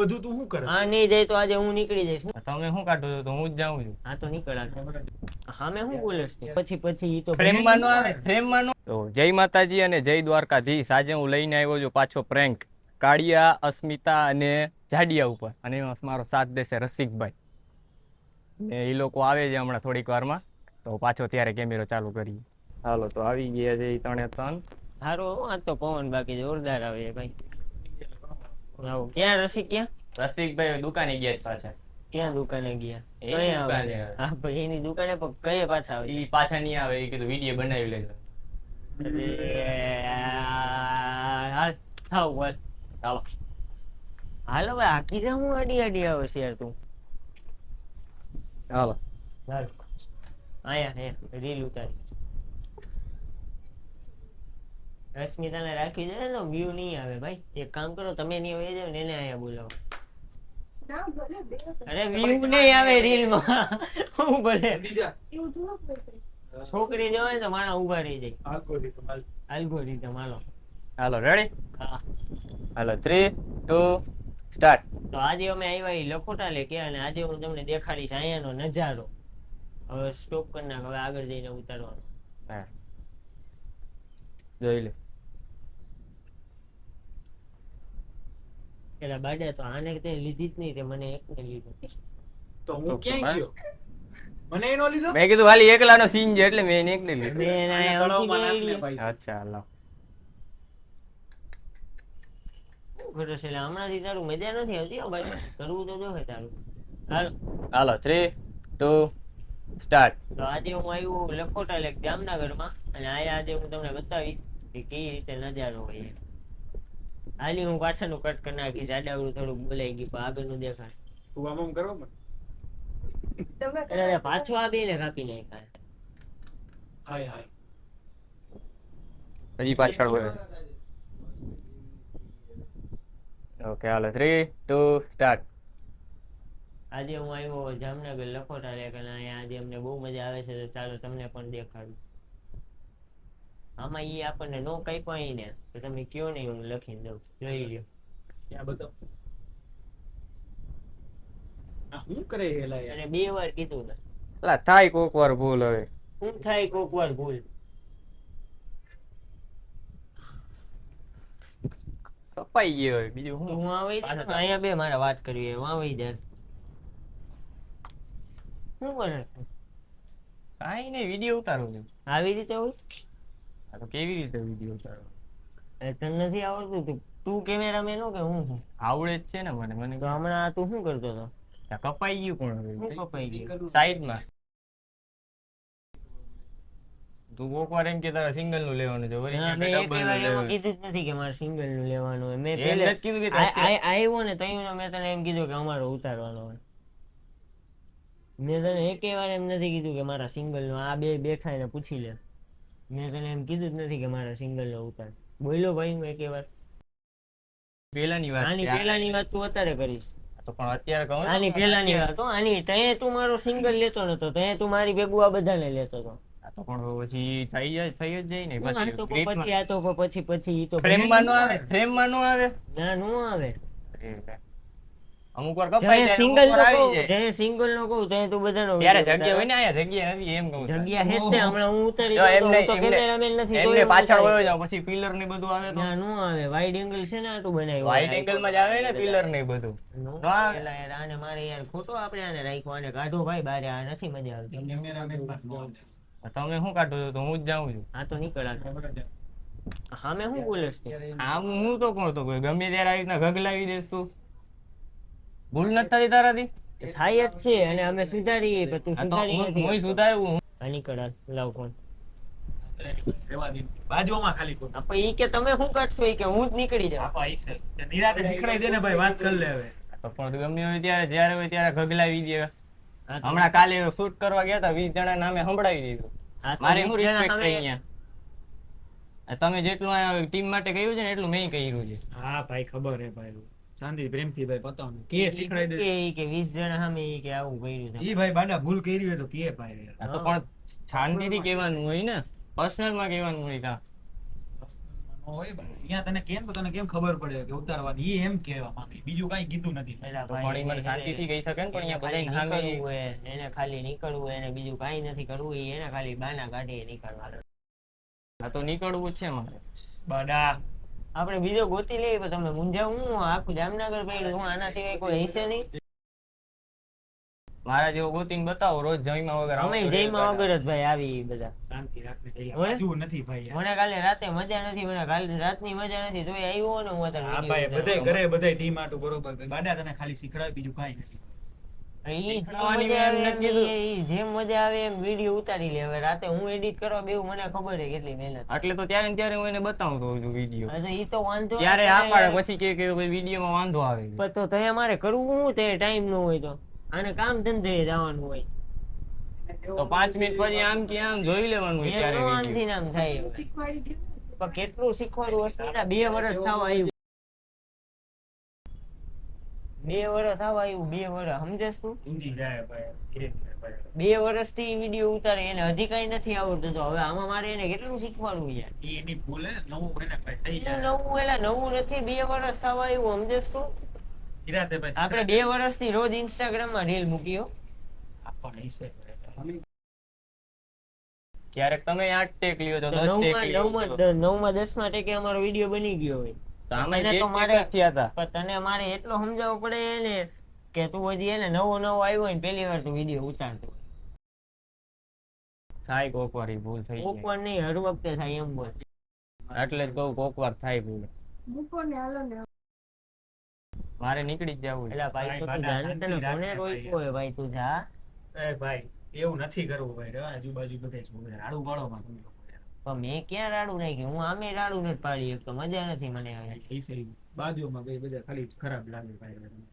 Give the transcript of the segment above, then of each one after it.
બધું તું શું કરે? હા નહીં જાય તો આજે હું નીકળી જઈશ. તમે શું કાઢો છો તો હું જ જાઉં છું. હા તો નીકળા. હા મેં શું બોલે છે પછી ઈ તો પ્રેમમાં નો આવે, પ્રેમમાં નો. તો જય માતાજી અને જય દ્વારકાધીશ. આજે હું લઈને આવ્યો છું પાછો પ્રેન્ક કાળિયા, અસ્મિતા અને જાડિયા ઉપર, અને એમાં મારો સાથ દેશે રસિકભાઈ ને એ લોકો આવે છે હમણાં થોડીક વારમાં, તો પાછો ત્યારે કેમેરો ચાલુ કરીએ. હાલો તો આવી ગયા છે ઈ ત્રણે ત્રણ. હારો આજ તો પવન બાકી જોરદાર આવે ભાઈ. આવો ક્યાં રસિક ક્યાં? રસિકભાઈ દુકાને ગયા છે પાછા. ક્યાં દુકાને ગયા? એની દુકાને. હા ભાઈ એની દુકાને પણ કઈ પાછા આવે? ઈ પાછા નહીં આવે, એ કીધું વિડીયો બનાવી લેજો. હાલ થાવ બોલ. ચાલો હાલો ભાઈ આખી જા હું અડી અડી આવે છે યાર તું. ચાલો હાલ આયા રીલ ઉતારી. રશ્મિતાને રાખી દે તો વ્યૂ નહીં આવે ભાઈ. એક કામ કરો તમે નહીં આવી જાવ ને એને આયા બોલાવો. અરે વ્યૂ નહીં આવે રીલ માં. હું બોલે છોકરી જવાય ને તો માણા ઉભા રહી જાય. આલ્ગોરિધમ હાલો. હાલો રેડી? હા હાલો 3 2 સ્ટાર્ટ. તો આજે અમે આવ્યા ઈ લખોટા લે કે, અને આજે હું તમને દેખાડીશ અહીંયાનો નજારો. હવે સ્ટોપ કરી નાખ, હવે આગળ જઈને ઉતારવાનો. હા જોઈ લે. પેલા બાડા તો આને તે લીધી જ નહીં, તે મને એકને લીધું. તો હું ક્યાં ગયો? મને એનો લીધો? મેં કીધું ખાલી એકલાનો સીન છે એટલે મેં એને એકને લીધું. મેં એને અહીંયા તળાવમાં ઉઠી નાખ લે ગયેલી. ભાઈ. અચ્છા હાલો. શું કરે છે લે? હમણાંથી તારું મજા નથી આવતી હો ભાઈ. કરવું તો જોશે તારું. હાલ હાલો 3 2 સ્ટાર્ટ. તો આજે હું આવ્યો લખોટા લેક જામનગરમાં, અને આયા આજે હું તમને બતાવીશ કે કેવી રીતે નજારો હોય એમ. હાલી હું પાછળનું કટ કરી નાખીશ. આડાવડું થોડુંક બોલાઈ ગયું પણ આગળનું દેખાય. તું આમ કરો મને. એટલે પાછો આ બેને કાપી નાખ્યા. હાય હાય. હજી પાછળ હોય. ઓકે હાલો 3 2 સ્ટાર્ટ. આજે હું આવ્યો જામનગર લખોટા લેક, અને અહીંયા આજે અમને બહુ મજા આવે છે, તો ચાલો તમને પણ દેખાડું. આમાં ઈ આપણને નો કઈ પણ ને તો તમે કયો નહીં, હું લખીને દઉં. જોઈ લ્યો. ત્યાં બતાવ. આ શું કરે હેલા યાર? અને 2 વાર કીધું ને. અલા થાય કોક વાર ભૂલ હવે. શું થાય કોક વાર ભૂલ? કપાઈ ગયો હોય બીજું તો હું. હું આવી અહીંયા બે મારે વાત કરવી હોય, આવી જાય. શું કરે છે? કાઈ નહીં, વિડીયો ઉતારું છું. આવી રીતે હોય? આ તો કેવી રીતે વિડીયો ઉતારો? તને નથી આવડતું? તું કેમેરામેન હો કે હું છું? આવડે જ છે ને મને. મને તો હમણાં તું શું કરતો હતો? કપાઈ ગયું પણ શું હવે કપાઈ ગયું? સાઈડમાં. તું કોક વાર એમ કે તારે સિંગલ નું લેવાનું છે, વળી ના, કે મેં ડબલ એકેય નું વાર એવું લેવાનું. કીધું જ નથી કે મારે સિંગલ નું લેવાનું હોય. મેં એમ પહેલે નથી કીધું કે તારે આવ્યો ને તઈ મેં તને એમ કીધું કે અમારો ઉતારવાનો હોય. મેં તને એકેય વાર એમ નથી કીધું કે મારા સિંગલ નો. આ બે બેઠા એને પૂછી લે. મેં તને એમ કીધું જ નથી કે મારા સિંગલ નો ઉતાર. બોલ્યો ભાઈ હું એકેય વાર? પેલાની વાત આની છે. પહેલાની વાત તું અત્યારે કરીશ. તો પણ અત્યારે કહું ને, આની પહેલાની વાત હો. આની તયે તું મારો સિંગલ લેતો નતો, તયે તું મારી ભેગું આ બધાને લેતો હતો. આ તો પણ પછી થઈ જ જાય ને આ તો પછી પછી આ તો પછી ઈ તો ફ્રેમમાં નો આવે, ફ્રેમમાં નો આવે. ના નો આવે. અમુક વાર કપાઈ જય જાય, સિંગલ અમુક નો વાર આવી કહું, જાય. જય સિંગલ નો કહું તયે તું બધાનો ત્યારે video જગ્યા હોય ઉતારે. ને, આયા જગ્યા નથી એમ કહું. જગ્યા હે જ તે. હમણાં હું ઉતારી જો દઉં તો એમને હું તો cameraman નથી, તોય એમને હું પાછળ ઉતારી. વયો જાવ પછી પિલર ને બધું આવે તો ના નો આવે. વાઇડ એંગલ છે ને આટલું બનાવ્યું. વાઇડ એંગલ માં જ આવે ને પિલર ને બધું. નો નો આવે. એલા યાર આને મારે યાર ખોટો આપણે આને રાખ્યો. આને કાઢો ભાઈ બારે. આ નથી મજા આવતી. કેમેરામેન પાસે ન આવે. તમે શું કાઢો છો તો હું જ જાઉં છું. આ તો નીકળા. હા મેં શું બોલે છે? આમ હું તો કોણ તો કોઈ ગમે ત્યારે આવી રીતના ગગલાવી દેસ તું. ભૂલ નથી થતી તારાથી? થાય જ છે, અને અમે સુધારીએ પણ તું આ તો સુધારી નથી. હું સુધારવું. આ નીકળા. લાવ ફોન. રેવા દે. બાજુમાં ખાલી કોણ. આપા ઈ કે તમે શું કાઢશો? ઈ કે હું જ નીકળી જાઉં. આપા ઈ છે. તે નિરાતે નીકળાઈ દે ને ભાઈ, વાત કરી લે હવે. તો પણ ગમે હોય ત્યારે જ્યારે હોય ત્યારે ગગલાવી દે. હા તો- હમણાં કાલે શૂટ કરવા ગયા હતા, 20 જણા નામે સંભળાવી દીધું. હા તો મારે 20 શું જણા રિસ્પેક્ટ સામે- અહીંયા. તમે જેટલું આ ટીમ માટે કહ્યું છે ને એટલું મેં કહ્યું છે. હા ભાઈ ખબર હે ભાઈ. શાંતિ પ્રેમથી ભાઈ પતાવ ને. કે શીખડાઈ દે. ઈ કે 20 જણા સામે ઈ કે આવું કર્યું છે. ઈ ભાઈ બાડા ભૂલ કરી હોય તો કે ભાઈ યાર. આ તો પણ શાંતિથી કહેવાનું હોય ને, પર્સનલ માં કહેવાનું હોય કા. નો હોય ભાઈ. અહીંયા તને કેમ તો તને કેમ ખબર પડે કે ઉતારવાની? ઈ એમ કહેવા માંગે, બીજું કાંઈ કીધું નથી. પેલા તો પણ ઈ મને શાંતિથી કહી શકે ને, પણ અહીંયા બધાય સામે એને ખાલી નીકળવું હોય, એને બીજું કાંઈ નથી કરવું, એને ખાલી બાના કાઢી નીકળવાનું. આ તો નીકળવું જ છે મારે. બાડા આપણે બીજો ગોતી લઈએ, પણ તમે મૂંઝાવ હું આખું જામનગર પડ્યું, હું આના સિવાય કોઈ હશે નહીં. મારા જેવો ગોતીને બતાવો, રોજ જમ્યા વગર અમે જઈમાં વગર જ ભાઈ આવી બધા. શાંતિ રાખને જઈએ. હોય? બાજુ નથી ભાઈ યાર. મને કાલે રાતે મજા નથી, મને કાલે રાતની મજા નથી, તોય આવ્યો ને હું અત્યારે હા ભાઈ, બધાય ઘરે બધાય ટીમ આટું બરોબર. બાડા તને ખાલી શીખડાવે, બીજું કાંઈ નથી. શીખડાવવાની મેં એમ નથી કીધું. જેમ મજા આવે એમ વિડીયો ઉતારી લે. હવે રાતે હું એડિટ કરવા બેહું, મને ખબર છે કેટલી મહેનત. એટલે તો ત્યારે ને ત્યારે હું એને બતાવતો હોઉં છું વિડીયો. હવે તો ઈ તો વાંધો નહીં. ત્યારે આ પાડે, પછી કે વિડીયોમાં વાંધો આવે. પણ તો તય અમારે કરવું હું તે ટાઈમ ન હોય તો આને કામ ધંધે જવાનું હોય તો 5 મિનિટ પછી આમ કે આમ જોઈ લેવાનું હોય ત્યારે એનો વિડીયો. આમથી ને આમ થાય. પણ કેટલું શીખવાડું અસ્મિતા, 2 વર્ષ થવા આવ્યું. 2 વર્ષ થવા આવ્યું, 2 વર્ષ સમજેસ તું? ઊંઘી જાય ભાઈ, ધીરે ધીરે ભાઈ. 2 વર્ષથી વિડીયો ઉતારે, એને હજી કઈ નથી આવડતું. તો હવે આમાં મારે એને કેટલું શીખવાડવું યાર? ઈ એની ભૂલ હે, નવું એને ભાઈ થઈ એનું જાય. નવું એલા નવું નથી, 2 વર્ષ થવા આવ્યું સમજેસ તું? ઈરાદે ભાઈ આપણે 2 વર્ષથી રોજ ઇન્સ્ટાગ્રામ માં રીલ મૂક્યો. આપણને ઈસે કરે. ક્યારેક તમે 8 ટેક લ્યો તો 10 ટેક લ્યો તો. 9માં 10માં ટેકે અમારો વિડીયો બની ગયો હોય. તો આમાં મને તો ટેક મારે- જ થયા હતા. પણ તને મારે એટલો સમજાવવો પડે ને કે તું હજી એને નવો આવ્યો હોય ને પહેલી વાર તું વિડીયો ઉતારતો હોય. થાય કોક વાર ઈ ભૂલ થઈ કોક જાય. વાર નહીં, હર વખતે થાય એમ બોલ. એટલે જ કહું કોક વાર થાય ભૂલ. મારે નીકળી જ જવું છે. એટલે ભાઈ તો તું ભાઈ, જાણે તને શાંતિ કોને રાખને રોક્યો ભાઈ. હોય ભાઈ, તું જા. એ ભાઈ, એવું નથી કરવું ભાઈ. રે આજુબાજુ બધાય છોકરા રાડું પાડોમાં તમે લોકો યાર. પણ મેં ક્યાં રાડું નાખ્યું? હું આમે રાડું નથી પાડી શકતો, મજા નથી મને હવે. ઈસે બાજુમાં ભાઈ બધા ખાલી ખરાબ લાગે ભાઈ.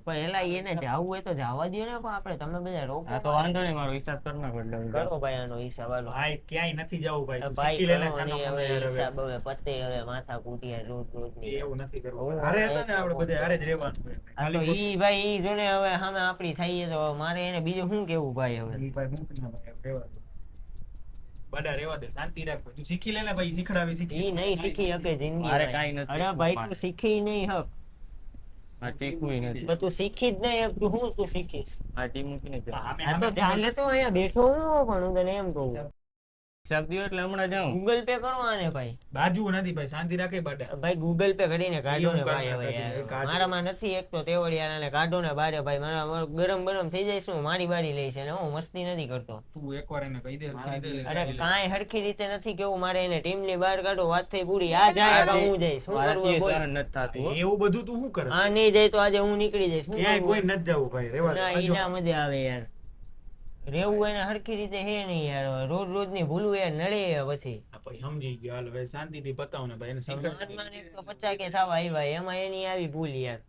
પણ એલા એને જાવું હોય તો જવા દો ને. પણ આપણે તમે બધા રોકો. આ તો વાંધો નહીં, મારો હિસાબ કરી નાખો એટલે હું જાઉં. કરો ભાઈ આનો હિસાબ હાલો. ભાઈ ક્યાંય નથી જવું ભાઈ. તું ભાઈ શીખી લે ને કરો ખાનો નહીં, હવે મને યાર હવે. હિસાબ હવે પતે, હવે માથા કૂટ્યા રોજ રોજની. એવું નથી કરવું. હું હારે હતા એક ને આપણે બધે હારે જ રહેવાનું ભાઈ. આ તો ખાલી ઈ ભાઈ ઈ જોને હવે સામે આપણી થઈએ તો મારે એને બીજું શું કેવું ભાઈ હવે? ઈ ભાઈ મૂક ને ભાઈ, રહેવા દે. બાડા રહેવા દે, શાંતિ રાખ ભાઈ. તું શીખી લે ને ભાઈ, શીખડાવી ઈ નહીં શીખી શકે જિંદગી. મારે કાંઈ નથી અરે ભાઈ શીખવું. તું શીખી નહીં હક. આ શીખવું નથી. પણ તું શીખી જ નહીં હક, તું શું તું શીખીશ? આ ટીમ મૂકીને જ જાઉં. આમે આ તો ચાલે તો અહીંયા બેઠો હું પણ હું તને એમ કહું. હિસાબ દ્યો એટલે હમણાં જાઉં. ગૂગલ પે કરો આને ભાઈ. બાજુ નથી ભાઈ, શાંતિ રાખે બાડા. ભાઈ ગૂગલ પે કરીને કાઢો ને એવું ભાઈ કાઢો, હવે કાઢો, યાર. કાઢો. મારામાં નથી એક તો તેવડિયાને કાઢો ને બારે ભાઈ. મારા ગરમ ગરમ થઈ જઈશ હું મારી બારી લઈશ અને હું મસ્તી નથી કરતો. તું એકવાર એને કહી દે, કરી દે લે. અરે કાંઈ હરખી રીતે નથી કેવું મારે એને ટીમ ની બહાર કાઢો, વાત થઈ પૂરી. આ જાય કે હું જઈશ, શું કરવું મારાથી એ બોલ. સહન નથી થાતું હો. એવું બધું તું શું કરે? આ નહીં જાય તો આજે હું નીકળી જઈશ. શું ક્યાંય કોઈ કરવું? નથી જવું ભાઈ, રહેવા દે. ના ઈ બાજુ. ના મજા આવે યાર. રેવું એને હરખી રીતે હે નહીં યાર. રોજ રોજ ની ભૂલવું યાર નડે પછી. આ ભાઈ સમજી ગયો, હાલ હવે શાંતિથી બતાવો ને ભાઈ, એને શીખવાડ. માન માન એક તો 50 કે થવા આવ્યા, એમાં એની આવી ભૂલ યાર.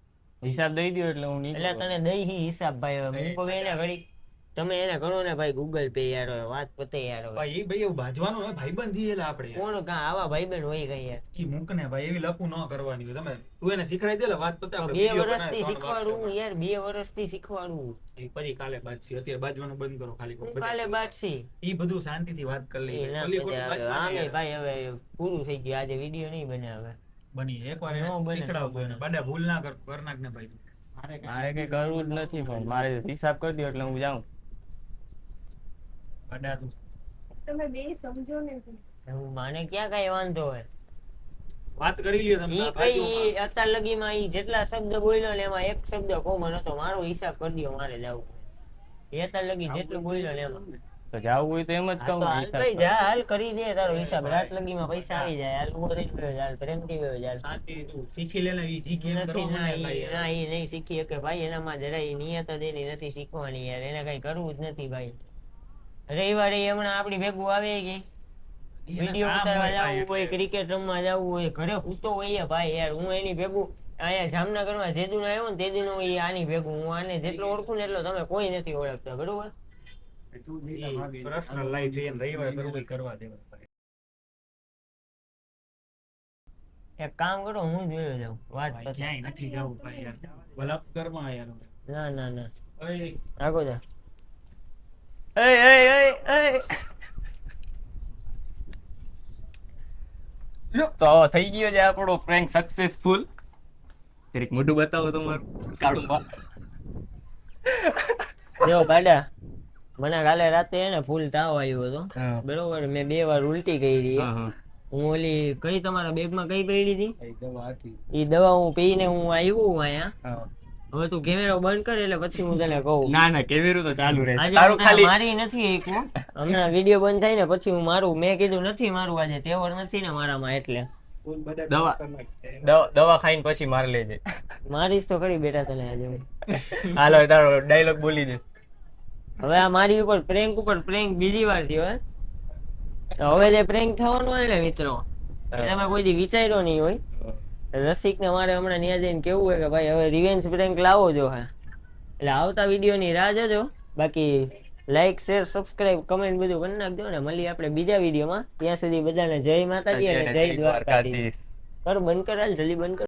હિસાબ દઈ દ્યો એટલે હું એટલે નીકળું. તને દઈ હી હિસાબ ભાઈ. હવે મૂકો એને ઘડી. તમે એને કરો ને ભાઈ ગૂગલ પે યાર. હવે વાત પતે યાર. હવે ભાઈ એ ભાઈ એવું બાજવાનું હોય, ભાઈબંધ છીએ એટલે આપણે યાર. કોણ કાં આવા ભાઈબંધ હોય કઈ યાર? ઈ મૂક ને ભાઈ, એવી લપુ ન કરવાની હોય. તમે તું એને શીખડાઈ દે, એટલે વાત પતે. આપણે 2 video વર્ષથી બનાવીએ, શીખવાડવું યાર, 2 વર્ષથી શીખવાડવું. ઈ પછી કાલે બાજસી. અત્યારે બાજવાનું બંધ કરો ખાલી. હું કાલે બાટસી. ઈ બધું શાંતિથી વાત કરી એ લઈએ. ના ભલી મજા ખોટી આવે. વાત આમે નહીં ભાઈ હવે પૂરું થઈ ગયું. આજે વિડીયો નહીં બને હવે. બની એકવાર ન એને બને, શીખડાવજો ન એને. બને. બાડા ભૂલ ના કર નાખ ને ભાઈ. મારે કઈ કરવું જ નથી, પણ મારે હિસાબ કરી દ્યો એટલે હું જાઉં. બાડા તું તમે બે સમજો ને. હું માને ક્યાં કઈ વાંધો હોય? વાત કરી લ્યો તમે. ઈ આ બાજુમાં. કઈ અત્યાર લગીમાં ઈ જેટલા શબ્દ બોલ્યો ને એમાં એક શબ્દ કોમન હતો. મારો હિસાબ કરી દ્યો, મારે જવું. અત્યાર લગી જેટલું બોલ્યો ને એમાં. તો જાવું હોય તો એમ જ હા કહું તો હાલ હિસાબ ભાઈ કરો. જા, હાલ કરી દે તારો હિસાબ. રાત લગીમાં પૈસા આવી જાય. હાલ ઉભો થઈ ગયો, હાલ પ્રેમથી ગયો, હાલ. શાંતિ તું શીખી લે ને. ઈ શીખી એમ નથી કરવાનું ના ને ભાઈ ઈ યાર. ના ઈ નહીં શીખી શકે ભાઈ. એનામાં જરાય નિયત જ એની નથી શીખવાની યાર. એને કઈ કરવું જ નથી ભાઈ. રવિવારે ઈ હમણાં આપડી ભેગું આવે કે ઈ એને વિડીયો કામ ઉતારવા હોય ભાઈ જવું હોય, એટલે. ક્રિકેટ રમવા જવું હોય, ઘરે સૂતો હોય ભાઈ યાર. હું એની ભેગું અહીંયા જામનગરમાં જેદુનો આવ્યો ને તેદીનો ઈ આની ભેગું. હું આને જેટલો ઓળખું ને એટલો તમે કોઈ નથી ઓળખતા, બરોબર? ઈ personal life છે, એને રવિવારે કરવું હોય કરવા દેવાનું ભાઈ. એક કામ કરો, હું જોયો જાઉં. વાત ભાઈ પતે. ક્યાંય નથી જવું ભાઈ યાર. વલપ કરમાં યાર હવે. ના ના ના, ઓય આગો જા. એય એય એય એય તો થઈ ગયો છે આપણો પ્રેન્ક સક્સેસફુલ. જરીક મોઢું બતાવો તમારું કાળું બા. જો બાડા, મને કાલે રાતે હે ને ફૂલ તાવ આવ્યો હતો, હા. બરોબર. મેં 2 વાર ઉલટી કરી. હા, હા. હું ઓલી કઈ તમારા બેગમાં કઈ પડી હતી એ દવા હતી. એ દવા હું પીને હું આવ્યો અહીંયા. હા. હવે તું કેમેરો બંધ કર એટલે પછી હું તને કહું. ના ના કેમેરું તો ચાલુ રહેશે. આજે તારું હું તને ખાલી મારી નથી એકું. હમણાં વિડીયો બંધ થાય ને પછી હું મારું. મેં કીધું નથી મારું, આજે તહેવાર નથી ને મારામાં, એટલે ફૂલ બધા દવા. કરી નાખી. દવા ખાઈને પછી માર લેજે. મારીશ તો ખરી બેટા તને આજે હું. હાલો હવે તારો ડાયલોગ બોલી દે. હવે આ મારી ઉપર પ્રેન્ક બીજી વાર થયો હે. તો હવે જે પ્રેન્ક થવાનું હોય ને મિત્રો, એ તમે કોઈ દી વિચાર્યો નહીં હોય. રસિક ને મારે હમણાં ત્યાં જઈને કેવું હોય કે ભાઈ હવે રિવેન્જ પ્રેન્ક લાવો જો હે, એટલે આવતા વિડીયો ની રાહ જોજો. બાકી લાઈક શેર સબસ્ક્રાઇબ કમેન્ટ બધું કરી નાખજો ને મળીએ આપણે બીજા વિડીયોમાં. ત્યાં સુધી બધાને જય માતાજી અને જય દ્વારકાધીશ. કર બંધ કર, હાલ જલ્દી બંધ કર.